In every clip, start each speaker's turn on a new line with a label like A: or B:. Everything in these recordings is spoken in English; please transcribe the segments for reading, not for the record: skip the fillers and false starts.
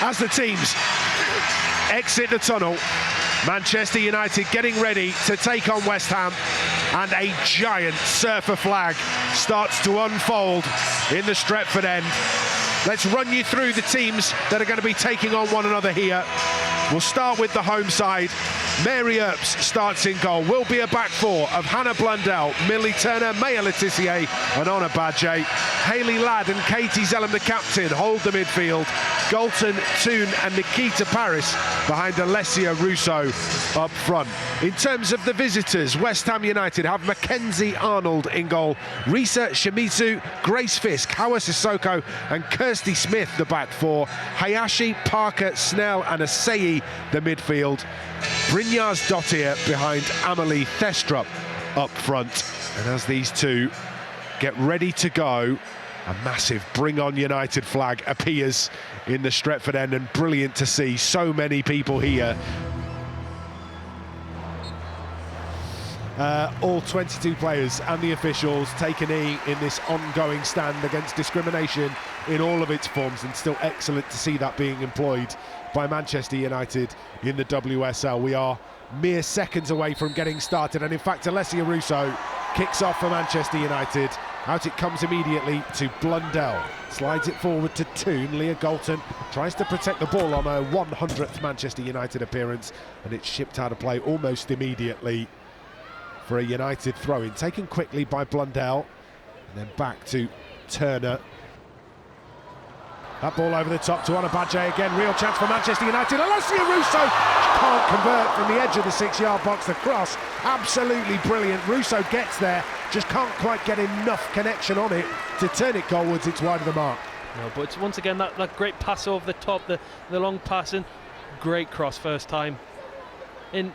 A: As the teams exit the tunnel, Manchester United getting ready to take on West Ham, and a giant surfer flag starts to unfold in the Stretford end. Let's run you through the teams that are going to be taking on one another here. We'll start with the home side. Mary Earps starts in goal. Will be a back four of Hannah Blundell, Millie Turner, Maya Letitia and Honor Badje. Hayley Ladd and Katie Zellum, the captain, hold the midfield. Galton, Toon and Nikita Paris behind Alessia Russo up front. In terms of the visitors, West Ham United have Mackenzie Arnold in goal. Risa Shimizu, Grace Fisk, Hawa Sissoko and Kirsty Smith the back four. Hayashi, Parker, Snell and Asei the midfield. Brynjars Dottir behind Amelie Thestrup up front. And as these two get ready to go, a massive Bring On United flag appears in the Stretford end, and brilliant to see so many people here. All 22 players and the officials take a knee in this ongoing stand against discrimination in all of its forms, and still excellent to see that being employed by Manchester United in the WSL. We are mere seconds away from getting started, and in fact Alessia Russo kicks off for Manchester United. Out it comes immediately to Blundell, slides it forward to Toon. Leah Galton tries to protect the ball on her 100th Manchester United appearance, and it's shipped out of play almost immediately for a United throw-in, taken quickly by Blundell, and then back to Turner. That ball over the top to Honor Badje again, real chance for Manchester United. Alessia Russo can't convert from the edge of the 6-yard box. The cross, absolutely brilliant. Russo gets there, just can't quite get enough connection on it to turn it goalwards. It's wide of the mark.
B: No, but once again, that great pass over the top, the long passing, great cross first time. In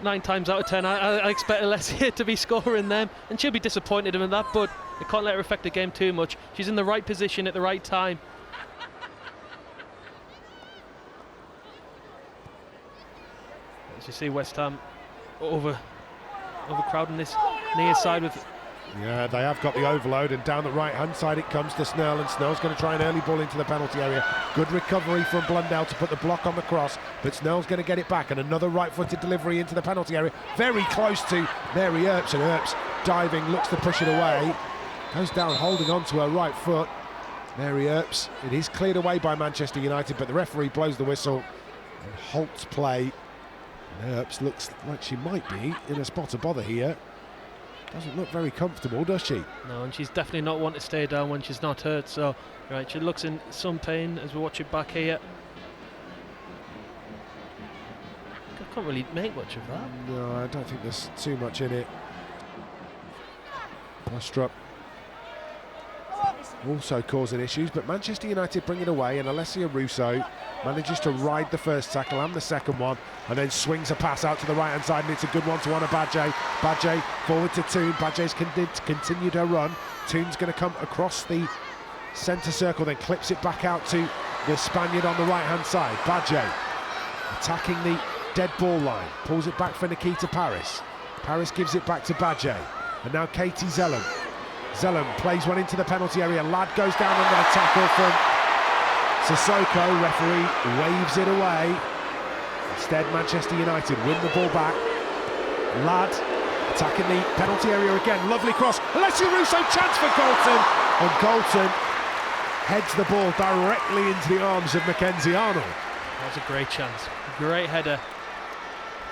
B: 9 times out of 10, I expect Alessia to be scoring them, and she'll be disappointed in that, but it can't let her affect the game too much. She's in the right position at the right time. As you see, West Ham overcrowding this near side with...
A: Yeah, they have got the overload, and down the right-hand side it comes to Snell, and Snell's going to try an early ball into the penalty area. Good recovery from Blundell to put the block on the cross, but Snell's going to get it back, and another right-footed delivery into the penalty area. Very close to Mary Earps, and Earps diving, looks to push it away. Goes down holding on to her right foot. Mary Earps, it is cleared away by Manchester United, but the referee blows the whistle and halts play. And Earps looks like she might be in a spot of bother here. Doesn't look very comfortable, does she?
B: No, and she's definitely not one to stay down when she's not hurt, so right, she looks in some pain as we watch it back here. I can't really make much of that.
A: No, I don't think there's too much in it. Thestrup also causing issues, but Manchester United bring it away, and Alessia Russo manages to ride the first tackle and the second one, and then swings a pass out to the right-hand side, and it's a good one to Honor Badje. Badje forward to Toon. Badje's continued her run. Toon's going to come across the centre circle, then clips it back out to the Spaniard on the right-hand side. Badje attacking the dead ball line, pulls it back for Nikita Paris. Paris gives it back to Badje, and now Katie Zellum. Zellum plays one into the penalty area. Ladd goes down under the tackle from Sissoko. Referee waves it away. Instead, Manchester United win the ball back. Ladd attacking the penalty area again. Lovely cross. Alessia Russo, chance for Galton. And Galton heads the ball directly into the arms of Mackenzie Arnold.
B: That was a great chance. Great header.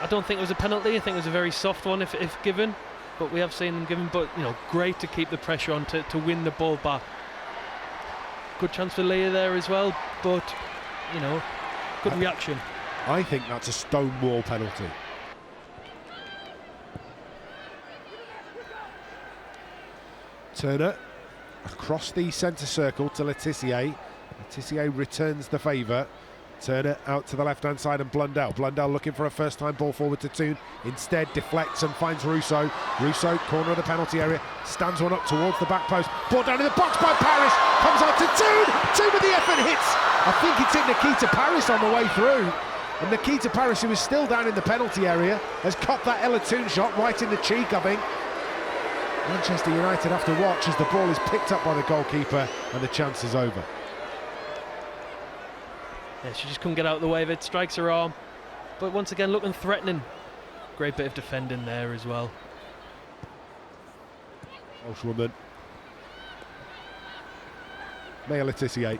B: I don't think it was a penalty. I think it was a very soft one if given. But we have seen them given, but you know, great to keep the pressure on to win the ball back. Good chance for Leah there as well, but you know, good reaction.
A: I think that's a stonewall penalty. Turner across the centre circle to Letitia. Letitia returns the favour. Turner out to the left-hand side, and Blundell. Blundell looking for a first-time ball forward to Toon. Instead deflects and finds Russo. Russo, corner of the penalty area, stands one up towards the back post. Ball down in the box by Paris. Comes out to Toon. Toon with the effort hits. I think it's hit Nikita Paris on the way through. And Nikita Paris, who is still down in the penalty area, has caught that Ella Toon shot right in the cheek, I think. Manchester United have to watch as the ball is picked up by the goalkeeper and the chance is over.
B: Yeah, she just couldn't get out of the way of it, strikes her arm. But once again, looking threatening. Great bit of defending there as well.
A: Welshwoman Maya Letitia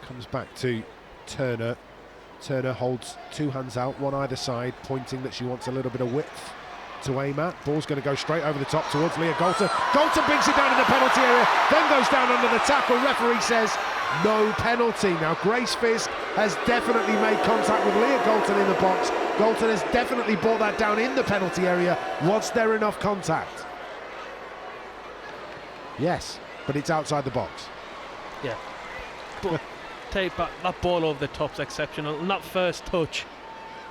A: comes back to Turner. Turner holds two hands out, one either side, pointing that she wants a little bit of width to aim at. Ball's going to go straight over the top towards Leah Galton. Galton brings it down in the penalty area, then goes down under the tackle. Referee says no penalty. Now Grace Fisk has definitely made contact with Leah Galton in the box. Galton has definitely brought that down in the penalty area. Was there enough contact? Yes, but it's outside the box.
B: Yeah. But take back, that ball over the top's exceptional. And that first touch,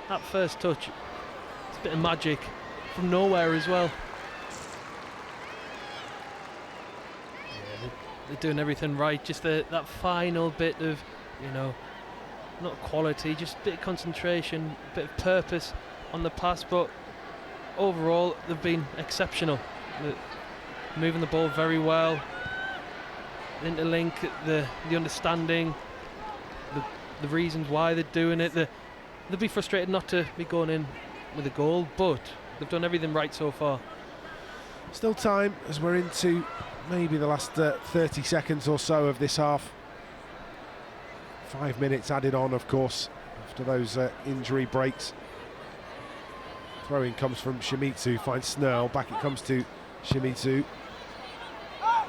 B: it's a bit of magic from nowhere as well. Yeah, they're doing everything right. Just that final bit of, not quality, just a bit of concentration, a bit of purpose on the pass. But overall, they've been exceptional. Moving the ball very well. The interlink, the understanding, the reasons why they're doing it. They'll be frustrated not to be going in with a goal, but they've done everything right so far.
A: Still time as we're into maybe the last 30 seconds or so of this half. 5 minutes added on, of course, after those injury breaks. Throw-in comes from Shimizu, finds Snell, back it comes to Shimizu.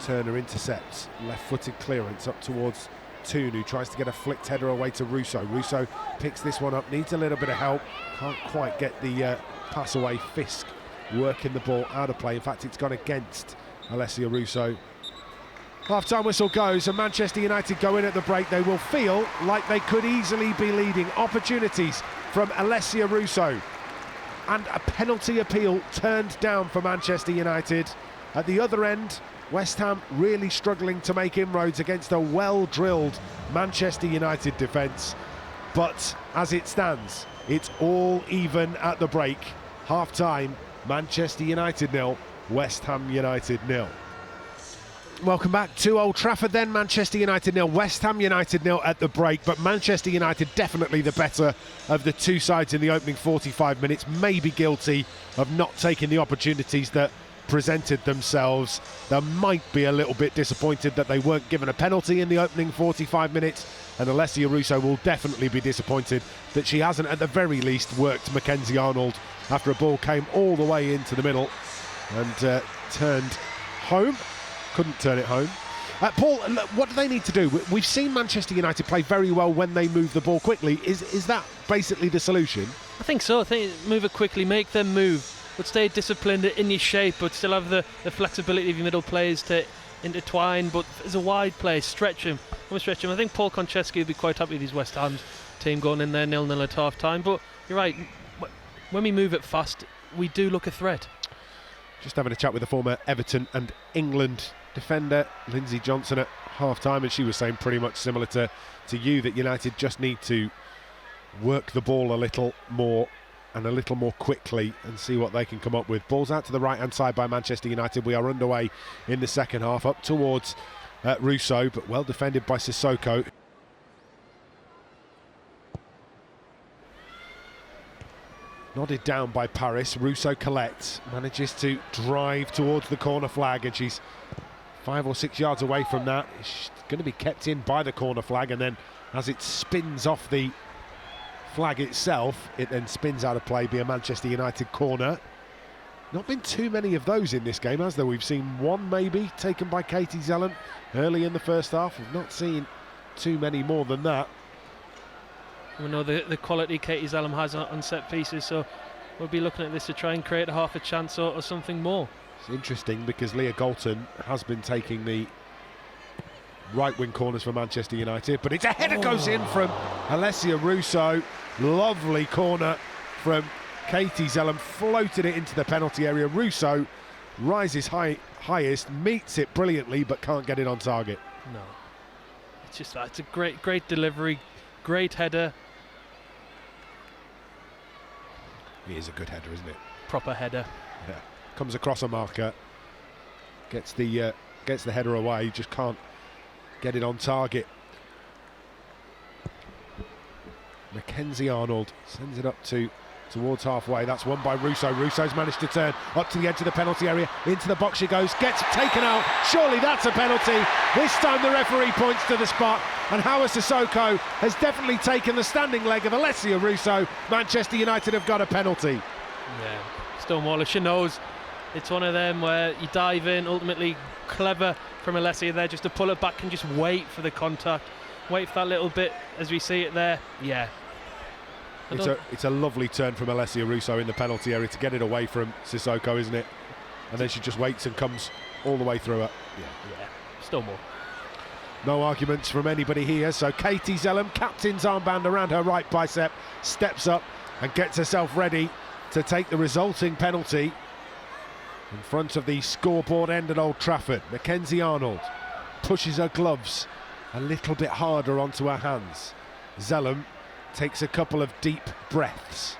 A: Turner intercepts, left-footed clearance up towards Toon, who tries to get a flicked header away to Russo. Russo picks this one up, needs a little bit of help, can't quite get the pass away. Fisk working the ball out of play. In fact, it's gone against Alessia Russo. Half-time whistle goes and Manchester United go in at the break. They will feel like they could easily be leading. Opportunities from Alessia Russo and a penalty appeal turned down for Manchester United. At the other end, West Ham really struggling to make inroads against a well-drilled Manchester United defence. But as it stands, it's all even at the break. Half-time, Manchester United 0, West Ham United 0. Welcome back to Old Trafford then. Manchester United 0, West Ham United 0 at the break, but Manchester United definitely the better of the two sides in the opening 45 minutes, maybe guilty of not taking the opportunities that presented themselves. They might be a little bit disappointed that they weren't given a penalty in the opening 45 minutes, and Alessia Russo will definitely be disappointed that she hasn't at the very least worked Mackenzie Arnold after a ball came all the way into the middle and turned home. Couldn't turn it home. Paul, what do they need to do? We've seen Manchester United play very well when they move the ball quickly. Is that basically the solution? I
B: think so. I think move it quickly, make them move, but stay disciplined in your shape, but still have the flexibility of your middle players to intertwine. But as a wide play, stretch him. I think Paul Konchesky would be quite happy with his West Ham team going in there 0-0 at half time. But you're right, when we move it fast, we do look a threat.
A: Just having a chat with the former Everton and England defender Lindsay Johnson at half time, and she was saying pretty much similar to you, that United just need to work the ball a little more and a little more quickly and see what they can come up with. Ball's out to the right hand side by Manchester United. We are underway in the second half, up towards Russo, but well defended by Sissoko. Nodded down by Paris. Russo collects, manages to drive towards the corner flag, and she's 5 or 6 yards away from that. It's going to be kept in by the corner flag, and then as it spins off the flag itself, it then spins out of play, be a Manchester United corner. Not been too many of those in this game, has there? We've seen one maybe taken by Katie Zelem early in the first half. We've not seen too many more than that.
B: We know the quality Katie Zelem has on set pieces, so we'll be looking at this to try and create a half a chance or something more.
A: It's interesting because Leah Galton has been taking the right wing corners for Manchester United, but it's a header goes in from Alessia Russo. Lovely corner from Katie Zelem, floated it into the penalty area. Russo rises highest, meets it brilliantly, but can't get it on target.
B: No, it's a great delivery, great header.
A: It is a good header, isn't it?
B: Proper header.
A: Yeah. Comes across a marker, gets the header away, just can't get it on target. Mackenzie Arnold sends it up towards halfway. That's won by Russo. Russo's managed to turn up to the edge of the penalty area. Into the box she goes, gets taken out. Surely that's a penalty. This time the referee points to the spot, and Hawa Sissoko has definitely taken the standing leg of Alessia Russo. Manchester United have got a penalty.
B: Yeah, Stonewaller, she knows it's one of them where you dive in. Ultimately clever from Alessia there just to pull it back and just wait for the contact, wait for that little bit as we see it there. Yeah,
A: it's a lovely turn from Alessia Russo in the penalty area to get it away from Sissoko, isn't it? And then she just waits and comes all the way through it.
B: Yeah, Stonewall.
A: No arguments from anybody here. So Katie Zellum, captain's armband around her right bicep, steps up and gets herself ready to take the resulting penalty in front of the scoreboard end at Old Trafford. Mackenzie Arnold pushes her gloves a little bit harder onto her hands. Zellum takes a couple of deep breaths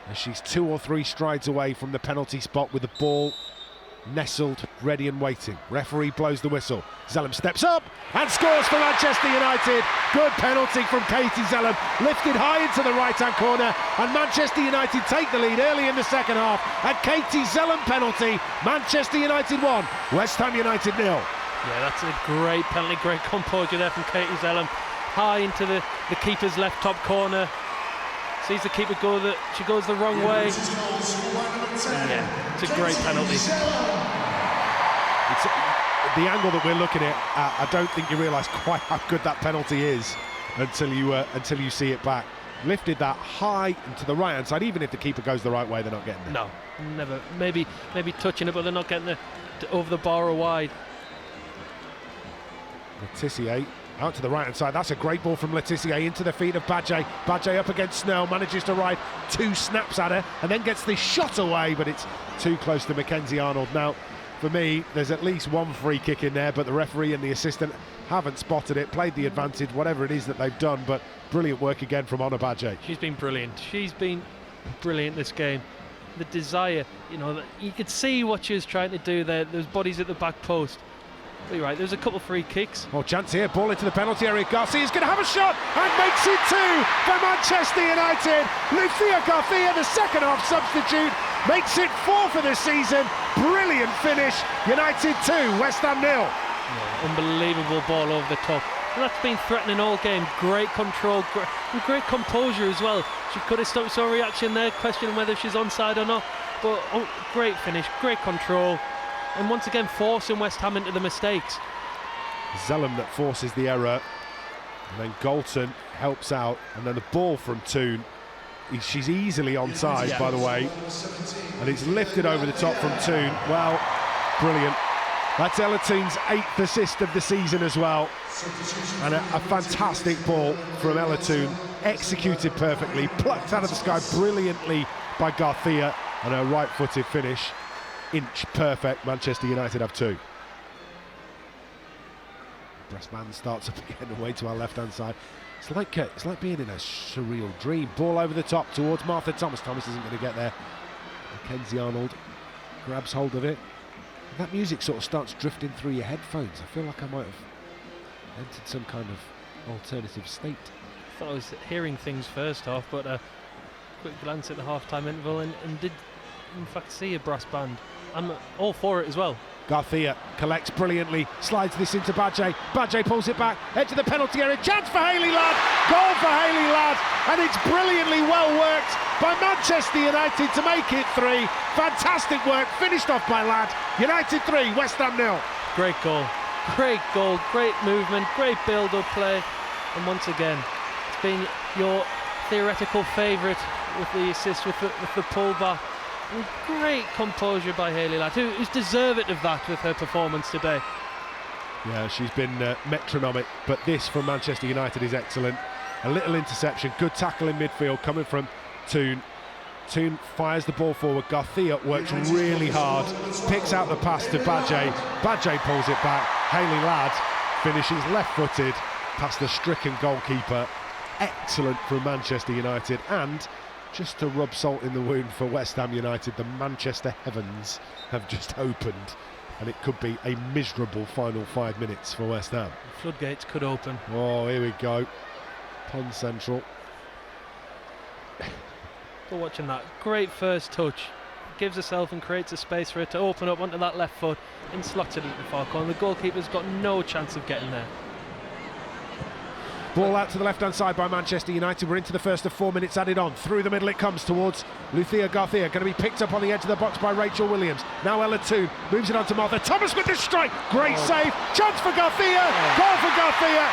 A: as she's 2 or 3 strides away from the penalty spot with the ball nestled, ready and waiting. Referee blows the whistle. Zellum steps up and scores for Manchester United. Good penalty from Katie Zellum, lifted high into the right-hand corner, and Manchester United take the lead early in the second half. A Katie Zellum penalty. Manchester United 1, West Ham United 0.
B: Yeah, that's a great penalty, great composure there from Katie Zellum. High into the keeper's left top corner. Sees the keeper go, she goes the wrong way. Yeah, it's a great penalty.
A: It's the angle that we're looking at. I don't think you realise quite how good that penalty is until you see it back. Lifted that high into the right hand side. Even if the keeper goes the right way, they're not getting there.
B: No, never. Maybe touching it, but they're not getting over the bar or wide.
A: Letitia out to the right hand side. That's a great ball from Letitia into the feet of Badje. Badje up against Snell, manages to ride 2 snaps at her and then gets this shot away, but it's too close to Mackenzie Arnold. Now, for me, there's at least 1 free kick in there, but the referee and the assistant haven't spotted it, played the advantage, whatever it is that they've done. But brilliant work again from Honor Badje.
B: She's been brilliant. She's been brilliant this game. The desire, you could see what she was trying to do there. There's bodies at the back post. But you're right, there's a couple of free kicks.
A: Oh, chance here, ball into the penalty area. Garcia's going to have a shot and makes it 2 for Manchester United. Lucia Garcia, the second half substitute, makes it 4 for the season. Brilliant finish. United 2, West Ham 0.
B: Yeah, unbelievable ball over the top. And that's been threatening all game. Great control, great composure as well. She could have stopped some reaction there, questioning whether she's onside or not. But great finish, great control. And once again forcing West Ham into the mistakes.
A: Zellum that forces the error, and then Galton helps out, and then the ball from Toon. She's easily onside, by the way, and it's lifted over the top from Toon. Well, brilliant. That's Ella Toon's 8th assist of the season as well, and a fantastic ball from Ella Toon, executed perfectly, plucked out of the sky brilliantly by Garcia, and her right-footed finish. Inch perfect. Manchester United have 2. Brass band starts up again away to our left hand side. It's like being in a surreal dream. Ball over the top towards Martha Thomas. Thomas isn't going to get there. Mackenzie Arnold grabs hold of it. And that music sort of starts drifting through your headphones. I feel like I might have entered some kind of alternative state.
B: I thought I was hearing things first half, but a quick glance at the half-time interval and did in fact see a brass band. I'm all for it as well.
A: Garcia collects brilliantly, slides this into Badje. Badje pulls it back, edge of the penalty area, chance for Hayley Ladd, goal for Hayley Ladd, and it's brilliantly well worked by Manchester United to make it 3. Fantastic work, finished off by Ladd. United 3, West Ham 0.
B: Great goal, great movement, great build-up play, and once again, it's been your theoretical favourite with the assist with the pull-back. And great composure by Hayley Ladd, who's deserving of that with her performance today.
A: Yeah, she's been metronomic, but this from Manchester United is excellent. A little interception, good tackle in midfield coming from Toon. Toon fires the ball forward. Garcia works really hard, picks out the pass to Badje. Badje pulls it back. Hayley Ladd finishes left-footed past the stricken goalkeeper. Excellent from Manchester United, and just to rub salt in the wound for West Ham United, the Manchester heavens have just opened, and it could be a miserable final 5 minutes for West Ham.
B: The floodgates could open.
A: Oh, here we go. Pond Central.
B: But watching that, great first touch. Gives herself and creates a space for her to open up onto that left foot and slots it into the far corner. The goalkeeper's got no chance of getting there.
A: Ball out to the left-hand side by Manchester United. We're into the first of 4 minutes added on. Through the middle it comes towards Lucia Garcia. Going to be picked up on the edge of the box by Rachel Williams. Now Ella Toon moves it on to Martha Thomas with the strike. Great save. Chance for Garcia. Goal for Garcia.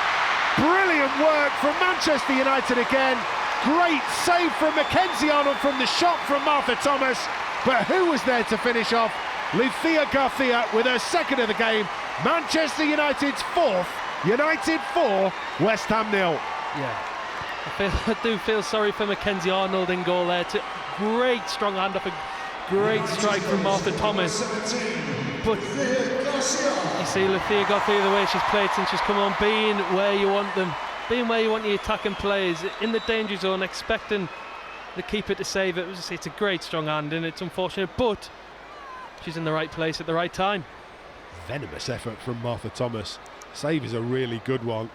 A: Brilliant work from Manchester United again. Great save from Mackenzie Arnold from the shot from Martha Thomas. But who was there to finish off? Lucia Garcia with her second of the game. Manchester United's fourth. United 4, West Ham 0.
B: Yeah, I do feel sorry for Mackenzie Arnold in goal there. Great strong hand up, a great strike from Martha Thomas. But you see Lucia Garcia, the way she's played since she's come on, being where you want them, being where you want your attacking players, in the danger zone, expecting the keeper to save it. It's a great strong hand and it's unfortunate, but she's in the right place at the right time.
A: Venomous effort from Martha Thomas. Save is a really good one.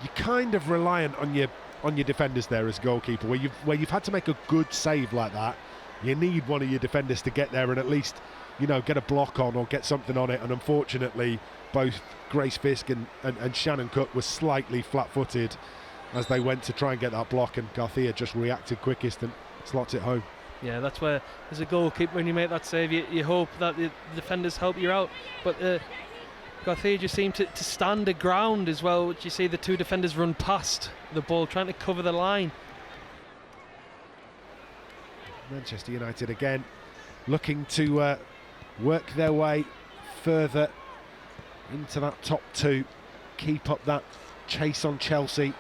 A: You're kind of reliant on your defenders there as goalkeeper, where you've had to make a good save like that. You need one of your defenders to get there and at least, you know, get a block on or get something on it. And unfortunately, both Grace Fisk and Shannon Cook were slightly flat-footed as they went to try and get that block, and Garcia just reacted quickest and slots it home.
B: Yeah, that's where, as a goalkeeper, when you make that save, you hope that the defenders help you out. But Garcia just seemed to stand the ground as well, which you see the two defenders run past the ball, trying to cover the line.
A: Manchester United again looking to work their way further into that top two, keep up that chase on Chelsea.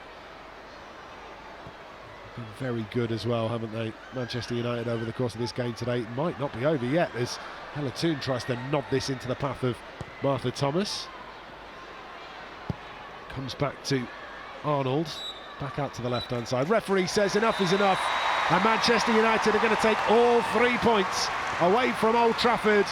A: Been very good as well, haven't they, Manchester United, over the course of this game today. It might not be over yet as Ella Toon tries to nod this into the path of Martha Thomas. Comes back to Arnold, back out to the left-hand side. Referee says enough is enough, and Manchester United are going to take all 3 points away from Old Trafford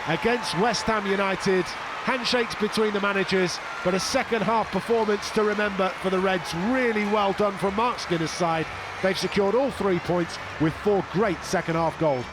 A: against West Ham United. Handshakes between the managers, but a second half performance to remember for the Reds. Really well done from Mark Skinner's side. They've secured all 3 points with 4 great second half goals.